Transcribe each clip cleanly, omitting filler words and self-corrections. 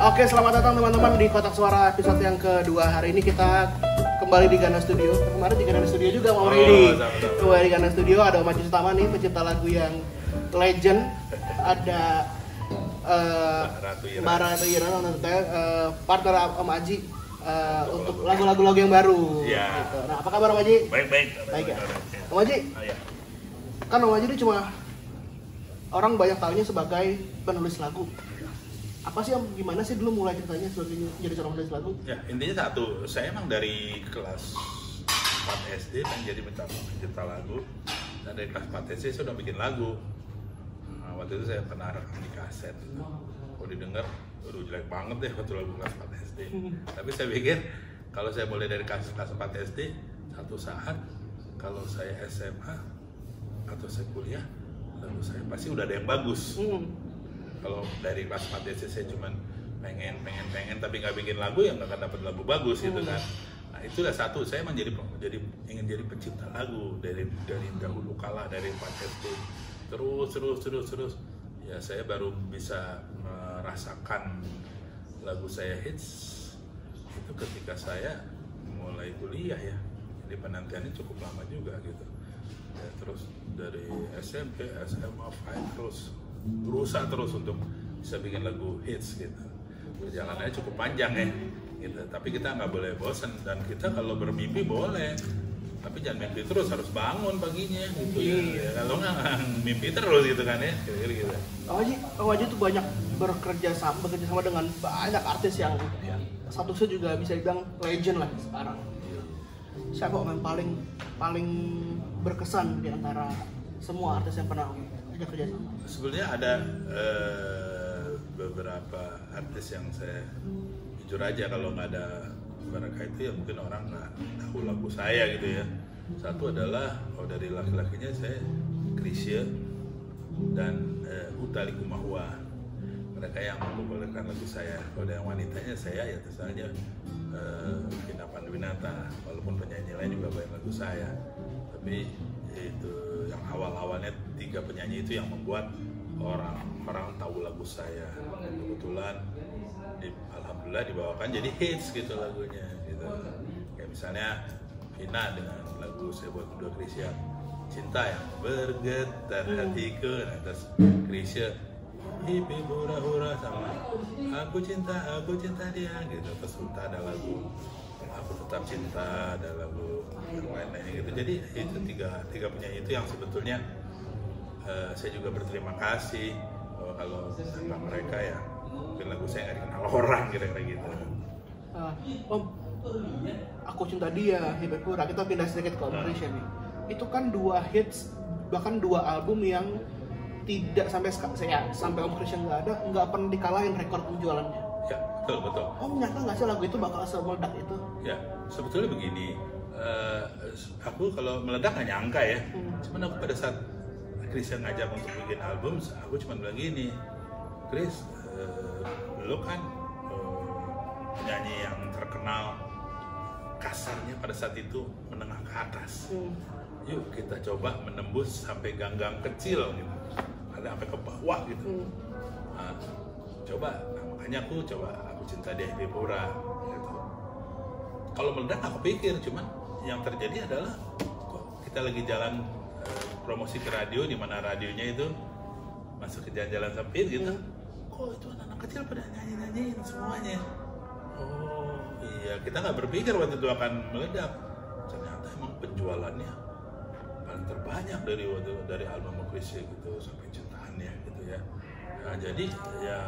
Oke, selamat datang teman-teman di Kotak Suara episode yang kedua. Hari ini kita kembali di Gana Studio. Kemarin di Gana Studio juga Om Ridi. Kembali di Gana Studio ada Om Aji Sutama nih, pencipta lagu yang legend. Ada Mbak Ratu Ira, partner Om Aji untuk lagu-lagu yang baru. Ya. Gitu. Nah, apa kabar Om Aji? Baik. Baik ya. Om Aji, kan Om Aji ini cuma orang banyak tahunya sebagai penulis lagu. Apa sih gimana sih dulu mulai ceritanya sebagai jadi seorang penulis lagu? Ya, intinya satu, saya emang dari kelas 4 SD kan jadi pencipta lagu. Dan dari kelas 4 SD saya udah bikin lagu. Nah, waktu itu saya pernah rekam di kaset. Kalau didengar, aduh jelek banget deh waktu lagu kelas 4 SD. Tapi saya pikir kalau saya mulai dari kelas 4 SD, satu saat kalau saya SMA atau saya kuliah, lagu saya pasti udah ada yang bagus. Kalau dari kelas 4 SD saya cuman pengen tapi nggak bikin lagu, ya nggak akan dapat lagu bagus gitu kan. Nah itulah satu, saya emang ingin jadi pencipta lagu dari dahulu kala, dari 4 SD terus ya saya baru bisa merasakan lagu saya hits itu ketika saya mulai kuliah ya. Jadi penantiannya cukup lama juga gitu ya, terus dari SMP, SMA, terus berusaha terus untuk bisa bikin lagu hits gitu. Perjalanannya cukup panjang ya gitu. Tapi kita nggak boleh bosan, dan kita kalau bermimpi boleh, tapi jangan mimpi terus, harus bangun paginya gitu ya. Kalau nggak mimpi terus gitu kan ya, kira-kira gitu. Om Aji tuh banyak bekerja sama dengan banyak artis yang statusnya juga bisa dibilang legend lah sekarang. Siapa yang paling berkesan di antara semua artis yang pernah kerja sama? Sebenarnya ada beberapa artis yang saya jujur aja kalau nggak ada mereka itu ya mungkin orang nggak tahu lagu saya gitu ya. Satu adalah dari laki-lakinya saya Chrisye dan Utha Likumahua. Mereka yang mempopulerkan lagu saya. Kalau yang wanitanya saya ya tentu saja Vina Panduwinata. Walaupun penyanyi lain juga banyak lagu saya, tapi itu yang awal-awalnya 3 penyanyi itu yang membuat orang tahu lagu saya. Kebetulan alhamdulillah dibawakan jadi hits gitu lagunya gitu. Kayak misalnya Vina dengan lagu saya buat kedua Chrisye, Cinta yang Bergetar Hatiku. Nah, terus Chrisye Hipi hura-hura sama Aku cinta dia gitu. Terus Utha ada lagu Aku Tetap Cinta, ada lagu yang lain-lain gitu. Jadi itu tiga penyanyi itu yang sebetulnya saya juga berterima kasih bahwa kalau tanpa mereka ya mungkin lagu saya nggak dikenal orang kira-kira gitu. Om, Aku Cinta Dia, Hipi Hura, kita pindah sedikit ke Om Chrisye nih. Itu kan 2 hits, bahkan 2 album yang tidak sampai Om Chrisye nggak pernah dikalahin rekor penjualannya. Ya, betul. Om nyangka nggak sih lagu itu bakal semeledak itu? Ya, sebetulnya begini, aku kalau meledak nggak nyangka ya. Cuman aku pada saat Chrisye ngajak untuk bikin album, aku cuma bilang gini, Chris, lo kan penyanyi yang terkenal, kasarnya pada saat itu menengah ke atas. Yuk kita coba menembus sampai gang-gang kecil gitu, ada sampai ke bawah gitu. Nah, makanya aku Cinta Dia, Hipi Hura gitu. Kalau meledak aku pikir, cuman yang terjadi adalah kok kita lagi jalan promosi ke radio, di mana radionya itu masuk ke jalan-jalan sempit gitu. Kok itu anak-anak kecil pada nyanyiin semuanya. Oh iya, kita nggak berpikir waktu itu akan meledak. Ternyata emang penjualannya paling terbanyak dari album Chrisye gitu, sampai jutaan ya gitu ya. Nah, jadi ya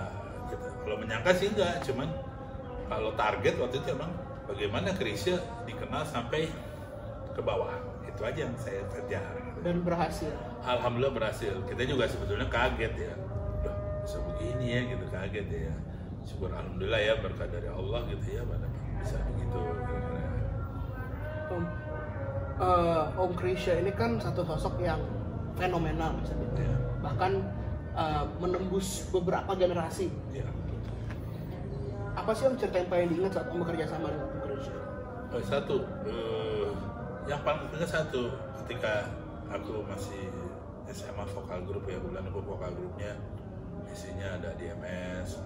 kita kalau menyangka sih enggak, cuman kalau target waktu itu emang bagaimana Chrisye dikenal sampai ke bawah, itu aja yang saya kejar. Dan berhasil. Alhamdulillah berhasil. Kita juga sebetulnya kaget ya, udah bisa begini ya gitu, kaget ya. Syukur alhamdulillah ya, berkah dari Allah gitu ya, pada bisa begitu. Om Chrisye ini kan satu sosok yang fenomenal bisa dibilang. Bahkan menembus beberapa generasi. Apa sih cerita yang paling diingat saat Om bekerja sama dengan Om Chrisye? Yang paling ingat satu, ketika aku masih SMA vokal grup ya, bulan aku vokal grupnya isinya ada DMS,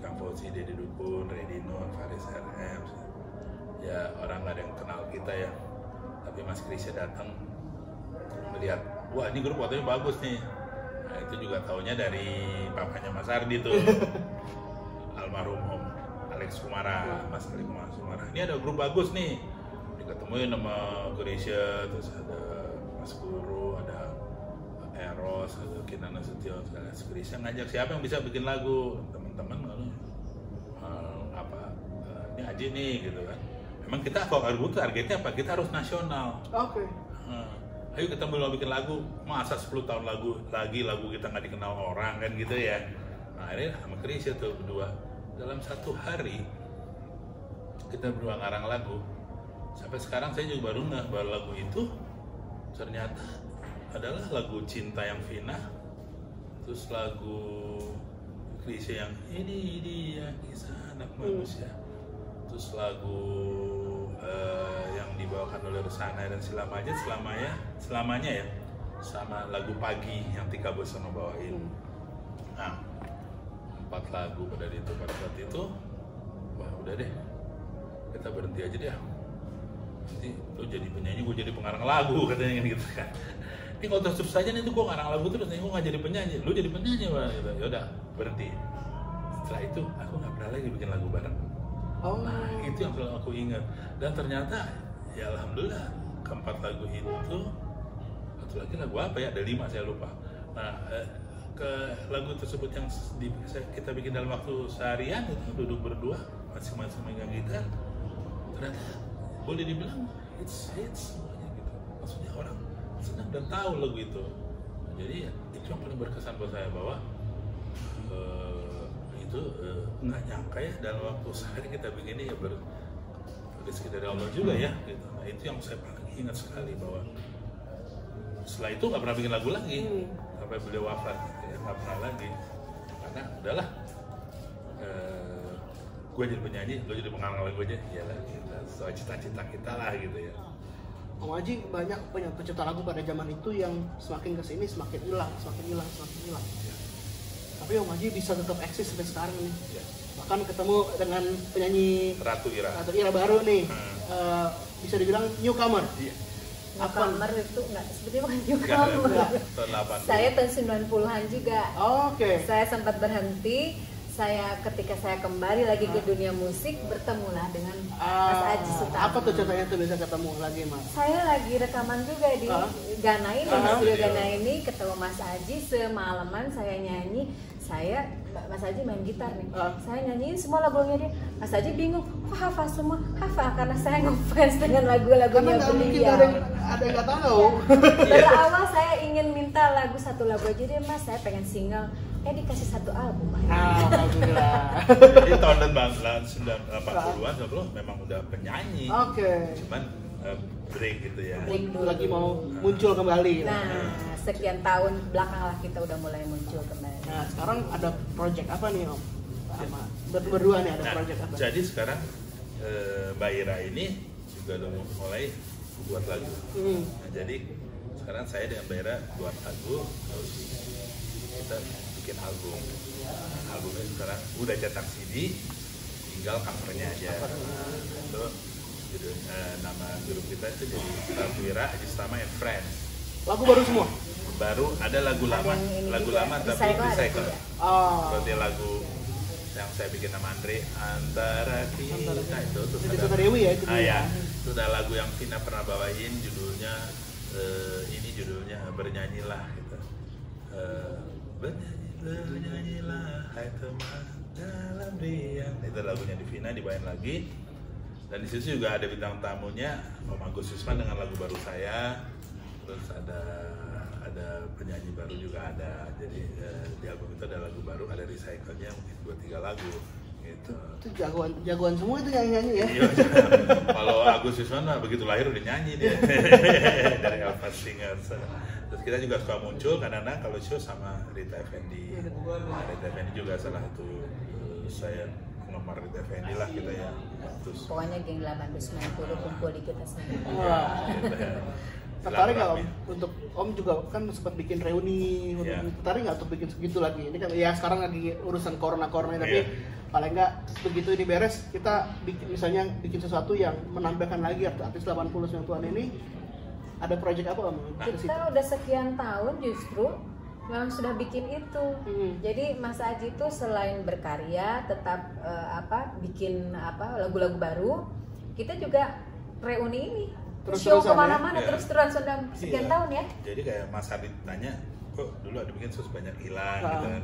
Kang Fauzi, Deddy Dukun, Redino, Faris RM. Ya orang nggak ada yang kenal kita ya. Tapi Mas Krisya datang melihat, wah ini grup fotonya bagus nih. Nah itu juga taunya dari papanya Mas Ardi tuh, almarhum Om Alex Kumara, Mas Alex Kumara. Ini ada grup bagus nih. Diketemuin sama Krisya, terus ada Mas Guru, ada Eros, ada Kinana Setio, segala. Krisya ngajak siapa yang bisa bikin lagu, teman-teman lalu ini Aji nih gitu kan. Memang kita kalau lagu targetnya apa? Kita harus nasional. Oke. Ayo kita mau bikin lagu, masa 10 tahun lagu kita nggak dikenal orang kan gitu ya. Nah akhirnya sama Krisya tuh berdua dalam satu hari kita berdua ngarang lagu. Sampai sekarang saya juga baru ngeh bahwa lagu itu ternyata adalah lagu Cinta yang Fina, terus lagu Krisya yang ini dia kisah anak manusia, terus lagu yang dibawakan oleh Rusana dan selamanya ya, sama lagu Pagi yang Tika Bosono bawain. Nah 4 lagu pada saat itu, wah udah deh kita berhenti aja deh. Nanti lu jadi penyanyi, gue jadi pengarang lagu katanya gitu kan. Ini kalau terus saja nih tuh gue ngarang lagu terus, nih gue nggak jadi penyanyi, lu jadi penyanyi Pak. Gitu. Yaudah berhenti. Setelah itu aku nggak pernah lagi bikin lagu bareng. Nah itu yang selalu aku ingat. Dan ternyata ya alhamdulillah keempat lagu itu, satu lagi lagu apa ya? Ada 5 saya lupa. Nah ke lagu tersebut yang kita bikin dalam waktu seharian itu duduk berdua masing-masing megang gitar, ternyata boleh dibilang hits semuanya gitu. Maksudnya orang senang dan tahu lagu itu. Jadi itu yang paling berkesan buat saya bahwa itu nggak nyangka ya dalam waktu sehari kita bikin ini ya rezeki dari Allah juga ya gitu. Nah itu yang saya paling ingat sekali bahwa setelah itu nggak pernah bikin lagu lagi sampai beliau wafat ya, nggak pernah lagi karena udahlah gue jadi penyanyi, lo jadi pengarang lagu aja, iyalah kita soal cita-cita kita lah gitu ya. Om Aji banyak pencipta lagu pada zaman itu yang semakin kesini semakin hilang. Ya. Tapi Om Aji bisa tetap eksis sampai sekarang nih. Ya. Bahkan ketemu dengan penyanyi Ratu Ira baru nih, bisa dibilang newcomer. Iya. Newcomer itu enggak, sebenarnya bukan newcomer. Tahun 80. Saya tahun 90-an juga. Oke. Saya sempat berhenti. Ketika saya kembali lagi ke dunia musik, bertemulah dengan Mas Aji Sutama. Apa tuh ceritanya tuh bisa ketemu lagi Mas? Saya lagi rekaman juga di Ghana ini, studio Ghana ini, ketemu Mas Aji semalaman saya nyanyi. Mas Aji main gitar nih, saya nyanyiin semua lagunya dia. Mas Aji bingung, kok hafal semua? Hafal karena saya ngefans dengan lagu-lagunya beliau. Ada yang nggak tahu. Berawal saya ingin minta satu lagu aja deh Mas, saya pengen single. Dikasih satu album aja. Alhamdulillah. Jadi tahun 80-an sebelum memang udah penyanyi. Oke. Cuman break gitu ya. Break dulu. Lagi mau muncul kembali. Nah, sekian tahun belakang lah kita udah mulai muncul kembali. Nah, sekarang ada project apa nih Om? Sama berdua nih ada project apa? Jadi sekarang Mbak Ira ini juga udah mulai buat lagu. Nah, jadi sekarang saya dengan Mbak Ira buat lagu, terus kita bikin album. Albumnya sekarang udah cetak CD, tinggal covernya aja. Itu nama grup kita itu jadi Ratu Ira, Aji Sutama and Friends. Lagu baru semua? Baru ada lagu lama tapi recycle. Seperti lagu yang saya bikin sama Andre, Antara Kita itu terus ada Sukadewi ya itu. Ya. Itu ada lagu yang Vina pernah bawain, judulnya ini judulnya Bernyanyilah gitu. Bernyanyilah hai teman dalam riang. Itu lagunya di Vina dibawain lagi. Dan di situ juga ada bintang tamunya Om Agus Yusman dengan lagu baru saya. Terus ada penyanyi baru juga ada. Jadi di album itu ada lagu baru, ada recycle-nya mungkin 2-3 lagu gitu. Itu jagoan semua itu nyanyi ya. Iya, kalau Agus Yusman mah begitu lahir udah nyanyi dia. Dari Alpha Singers. Terus kita juga suka muncul kadang-kadang kalau show sama Rita Effendi. Rita Effendi juga salah satu saya nomor Rita Effendi lah kita ya. Terus Pokoknya geng 890 kumpul di kita semua. Wah. tertarik nggak Om? Untuk Om juga kan sempat bikin reuni, tertarik nggak untuk bikin segitu lagi? Ini kan ya sekarang lagi urusan corona tapi paling nggak begitu ini beres kita bikin sesuatu yang menambahkan lagi artis 80-90-an ini. Ada proyek apa Om? Kita udah sekian tahun justru memang sudah bikin itu. Jadi Mas Aji itu selain berkarya tetap bikin lagu-lagu baru, kita juga reuni ini show kemana-mana terus-terusan sudah sekian tahun ya. Jadi kayak Mas Adi tanya, kok dulu ada bikin terus banyak hilang gitu kan.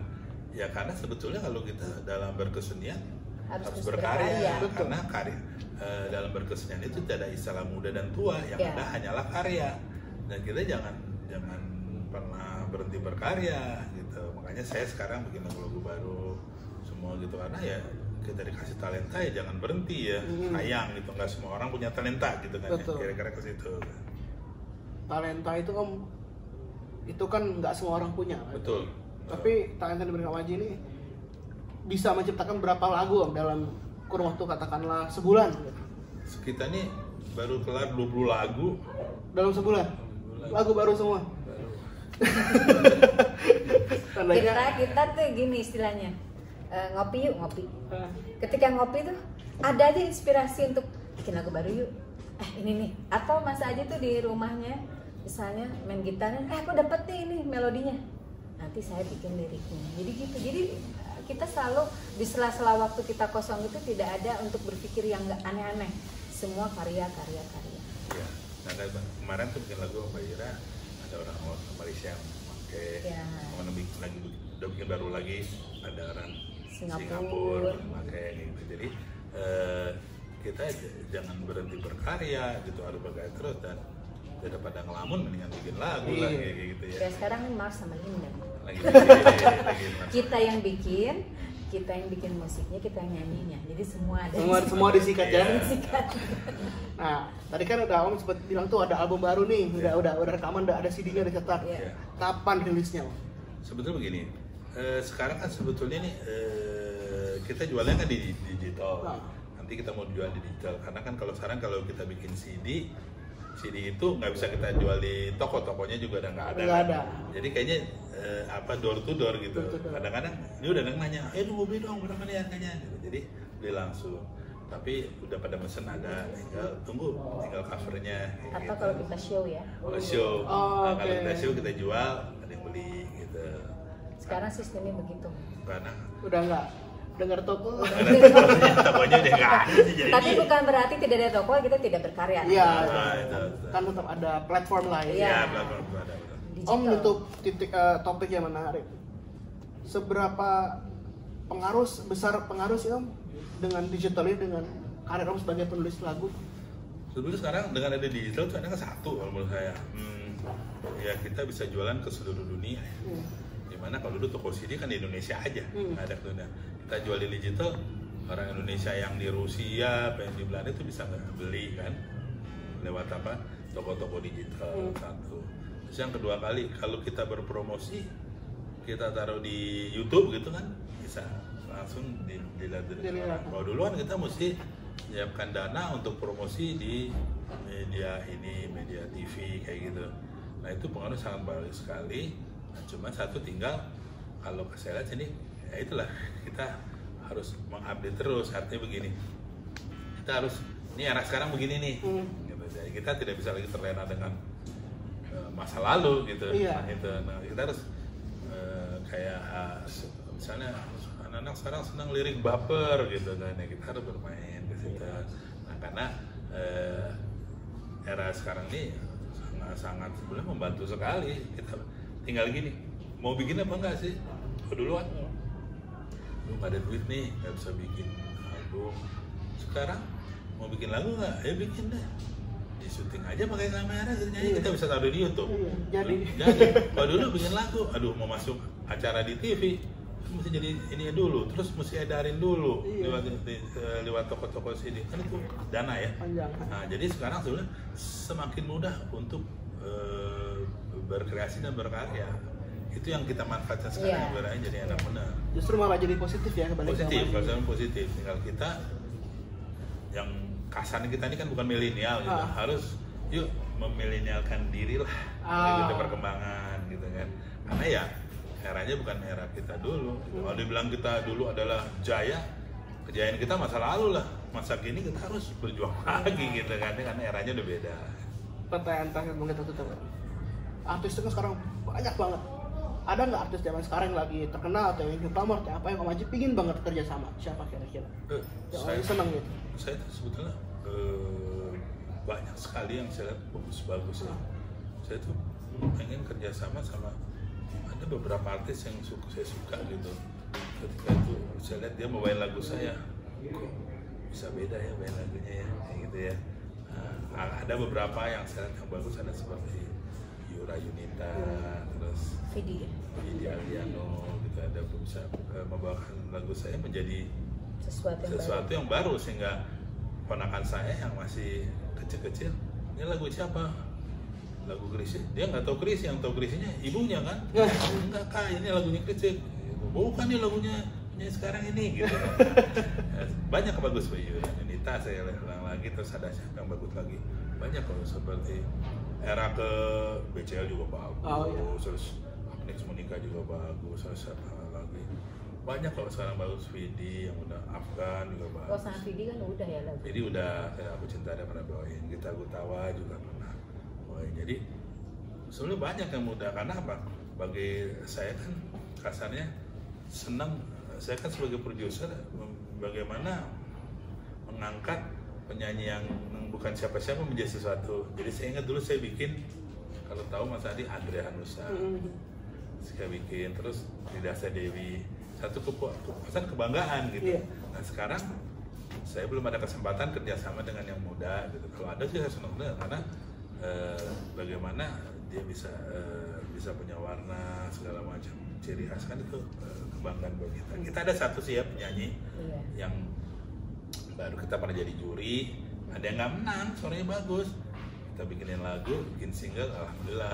Ya karena sebetulnya kalau kita dalam berkesenian harus berkarya. Karena dalam berkesenian itu tidak ada istilah muda dan tua, yang ada hanyalah karya. Dan kita jangan pernah berhenti berkarya gitu. Makanya saya sekarang bikin lagu-lagu baru semua gitu, karena ya kita dikasih talenta ya jangan berhenti ya. Sayang gitu, nggak semua orang punya talenta gitu kan. Ya, kira-kira ke situ. Talenta itu Om, itu kan nggak semua orang punya. Betul. Tapi talenta yang diberikan Aji ini bisa menciptakan berapa lagu Om dalam kurun waktu katakanlah sebulan? Kita nih baru kelar 20 lagu dalam sebulan. Lagu baru semua. kita tuh gini istilahnya, ngopi yuk ngopi. Ketika ngopi tuh ada aja inspirasi untuk bikin lagu baru yuk. Ini nih. Atau Mas Aji tuh di rumahnya misalnya main gitarnya, aku dapet nih ini melodinya. Nanti saya bikin liriknya. Jadi gitu. Jadi kita selalu di sela-sela waktu kita kosong itu tidak ada untuk berpikir yang nggak aneh-aneh. Semua karya. Iya. Nah kemarin tuh bikin lagu Mbak Ira, ada orang Malaysia yang pakai, lagi udah bikin baru lagi, ada orang Singapura pakai gitu. Jadi kita jangan berhenti berkarya gitu, harus berkarya terus, dan daripada ngelamun mendingan bikin lagu lah kayak gitu ya. Kayak sekarang nih Mars sama Linda. Lagi kita yang bikin musiknya, kita yang nyanyinya. Jadi semua disikat ya. Nah, tadi kan udah Om sempat bilang tuh ada album baru nih, udah rekaman, udah ada CD-nya, udah cetak. Kapan rilisnya Om? Sebetulnya begini, sekarang kan sebetulnya nih kita jualnya kan di digital. Nanti kita mau jual di digital, karena kan kalau sekarang kalau kita bikin CD itu nggak bisa kita jual di tokonya juga udah nggak ada. Jadi kayaknya door to door gitu. Kadang-kadang dia udah nanya, lu mau beli dong berapa nih harganya? Jadi beli langsung. Tapi udah pada mesen ada, tinggal covernya. Atau gitu. kalau kita show ya? Show. Kalau kita show kita jual, ada yang beli gitu. Sekarang sistemnya begitu. Karena udah nggak dengar toko. Tokonya udah nggak ada sih. Tapi bukan berarti tidak ada toko kita tidak berkarya. Iya. Kan tetap ada platform lain. Iya, platform ada. Om untuk topik yang menarik. Seberapa besar pengaruh sih Om dengan digital ini dengan karir Om sebagai penulis lagu? Sebetulnya sekarang dengan ada digital itu ada satu kalau menurut saya. Ya kita bisa jualan ke seluruh dunia. Dimana kalau dulu toko CD kan di Indonesia aja, nggak ada dunia. Kita jual di digital, orang Indonesia yang di Rusia, yang di Belanda itu bisa beli kan lewat toko-toko digital. Satu. Terus yang kedua kali kalau kita berpromosi, kita taruh di YouTube gitu kan, bisa langsung dilihat dari orang. Kalau dulu kan kita mesti menyiapkan dana untuk promosi di media TV kayak gitu. Nah itu pengaruh sangat baik sekali. Nah, cuma satu tinggal kalau saya lihat ini, ya itulah kita harus mengupdate terus. Artinya begini, kita harus ini era sekarang begini nih. Gitu. Jadi kita tidak bisa lagi terlena dengan masa lalu gitu. Nah, kita harus kayak misalnya anak-anak sekarang senang lirik baper gitu kan, ya kita harus bermain ke situ. Nah karena era sekarang ini sangat sebenarnya membantu sekali. Kita tinggal gini, mau bikin apa enggak sih? Duluan lu nggak ada duit nih, nggak bisa bikin album. Sekarang mau bikin lagu nggak? Ya bikin deh, di syuting aja pakai kamera gitu, nyanyi kita bisa taruh di YouTube. Jadi kalau dulu bikin lagu, aduh mau masuk acara di TV mesti jadi ini dulu, terus mesti edarin dulu lewat toko-toko CD, kan itu dana ya. Nah jadi sekarang sebenarnya semakin mudah untuk berkreasi dan berkarya. Itu yang kita manfaatkan sekarang sebenarnya, jadi enak benar. Justru malah jadi positif ya, positif. Tinggal kita yang kasarnya kita ini kan bukan milenial gitu. Harus yuk memilenialkan diri lah, gitu perkembangan gitu kan. Karena ya eranya bukan era kita dulu. Kalau dibilang kita dulu adalah jaya, kejayaan kita masa lalu lah. Masa kini kita harus berjuang lagi gitu kan, karena eranya udah beda. Pertanyaan terakhir mungkin tutup. Artis itu kan sekarang banyak banget. Ada nggak artis zaman sekarang yang lagi terkenal atau yang newcomer atau apa yang Om Aji pingin banget kerja sama? Siapa kira-kira? Yang Om Aji seneng gitu. Saya sebetulnya banyak sekali yang saya lihat bagus-bagus ya. Saya tuh pengen kerja sama ada beberapa artis yang saya suka gitu. Ketika itu saya lihat dia membawain lagu saya, kok bisa beda ya bawain lagunya ya, kayak gitu ya. Ada beberapa yang saya lihat yang bagus, ada seperti Yura Yunita, terus Vidi Aldiano gitu, ada bisa membawakan lagu saya menjadi sesuatu yang baru sehingga ponakan saya yang masih kecil-kecil, ini lagu siapa? Lagu Chrisye. Dia nggak tahu Chrisye, yang tahu Chrisye-nya ibunya kan? Enggak kak, ini lagunya Chrisye. Bukan nih lagunya sekarang ini gitu. Banyak bagus Yunita saya ulang lagi, terus ada siapa yang bagus lagi? Banyak kalau seperti era ke BCL juga bagus, terus Agnes Monica juga bagus, terus siapa lagi? Banyak kalau sekarang bagus. Vidi yang udah Afgan juga bagus. Kalau sama Vidi kan udah ya lagu. Vidi udah, Aku Cinta ada pernah bawain, Gita Gutawa juga pernah bawain. Jadi sebenarnya banyak yang muda, karena apa? Bagi saya kan kasarnya senang, saya kan sebagai produser bagaimana mengangkat penyanyi yang bukan siapa-siapa menjadi sesuatu. Jadi saya ingat dulu saya bikin, kalau tahu Mas Adi, Andrea Hanusa, saya bikin, terus Didasa Dewi, satu kepuasan kebanggaan gitu. Nah sekarang saya belum ada kesempatan kerjasama dengan yang muda gitu. Kalau ada sih saya senang banget, karena bagaimana dia bisa punya warna segala macam ciri khas, kan itu kebanggaan bagi kita. Kita ada satu sih ya penyanyi yang baru, kita pernah jadi juri, ada yang nggak menang, suaranya bagus, kita bikinin lagu, bikin single, alhamdulillah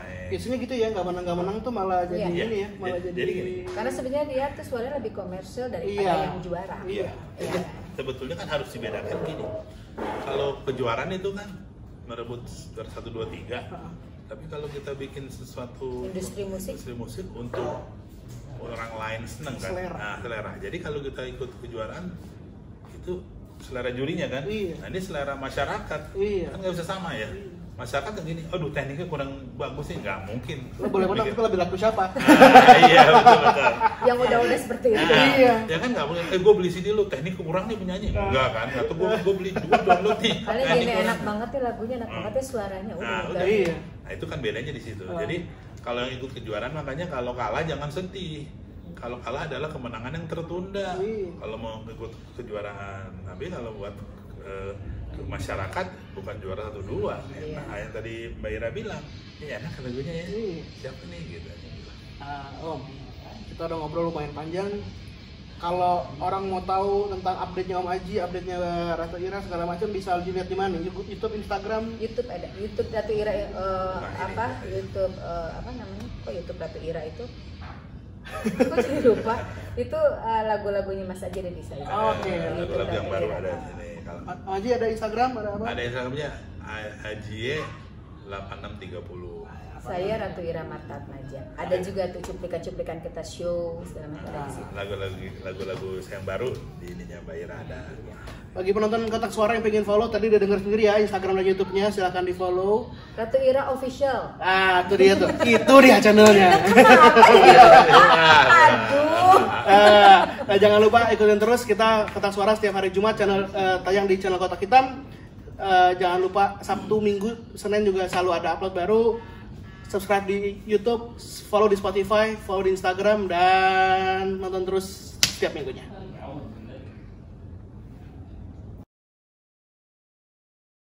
naik. Biasanya gitu ya, nggak menang tuh malah jadi ini ya, malah jadi gini. Karena sebenarnya dia tuh suaranya lebih komersil daripada yang juara. Sebetulnya kan harus dibedakan gini. Kalau kejuaraan itu kan merebut 1, 2, 3. Tapi kalau kita bikin sesuatu industri musik untuk orang lain seneng kan, selera. Jadi kalau kita ikut kejuaraan itu selera jurinya kan, nah ini selera masyarakat, kan nggak bisa sama ya. Masyarakat yang gini, aduh tekniknya kurang bagus nih, nggak mungkin. Lo boleh menang, itu lebih laku siapa? Iya betul. Yang udah seperti itu. Ya kan nggak boleh. Gue beli CD lo, teknik kurang nih penyanyi. Enggak kan? Atau gue beli download nih. Kali ini enak banget ya lagunya, enak banget ya suaranya. Nah itu kan bedanya di situ. Jadi kalau yang ikut kejuaraan, makanya kalau kalah jangan sedih. Kalau kalah adalah kemenangan yang tertunda. Kalau mau ikut kejuaraan, tapi kalau buat masyarakat bukan juara 1, 2. Nah yang tadi Mbak Ira bilang, ini enak lagunya ya. Siapa nih gitu. Om, kita udah ngobrol lumayan panjang. Kalau orang mau tahu tentang update-nya Om Aji, update-nya Ratu Ira segala macam, bisa dilihat di mana? YouTube, Instagram? YouTube ada. YouTube Ratu Ira YouTube apa namanya? Kok YouTube Ratu Ira itu? Aku jadi lupa. Itu lagu-lagunya Mas Aji ada di saya. Oke. Lagu-lagu yang baru ada di sini. Om Aji ada Instagram, ada apa? Ada Instagramnya Ajie 8630. Saya Ratu Ira Martatmaja. Ada juga tuh cuplikan-cuplikan kita show segala macam di situ. Lagu-lagu yang baru di ininya Mbak Ira ada. Bagi penonton Kotak Suara yang pengen follow, tadi udah dengar sendiri ya Instagram dan YouTube-nya, silahkan di follow. Ratu Ira Official. Itu dia tuh, itu dia channelnya. Aduh. Nah, jangan lupa ikutin terus kita Kotak Suara setiap hari Jumat, tayang di channel Kotak Hitam. Jangan lupa Sabtu, Minggu, Senin juga selalu ada upload baru. Subscribe di YouTube, follow di Spotify, follow di Instagram, dan nonton terus setiap minggunya.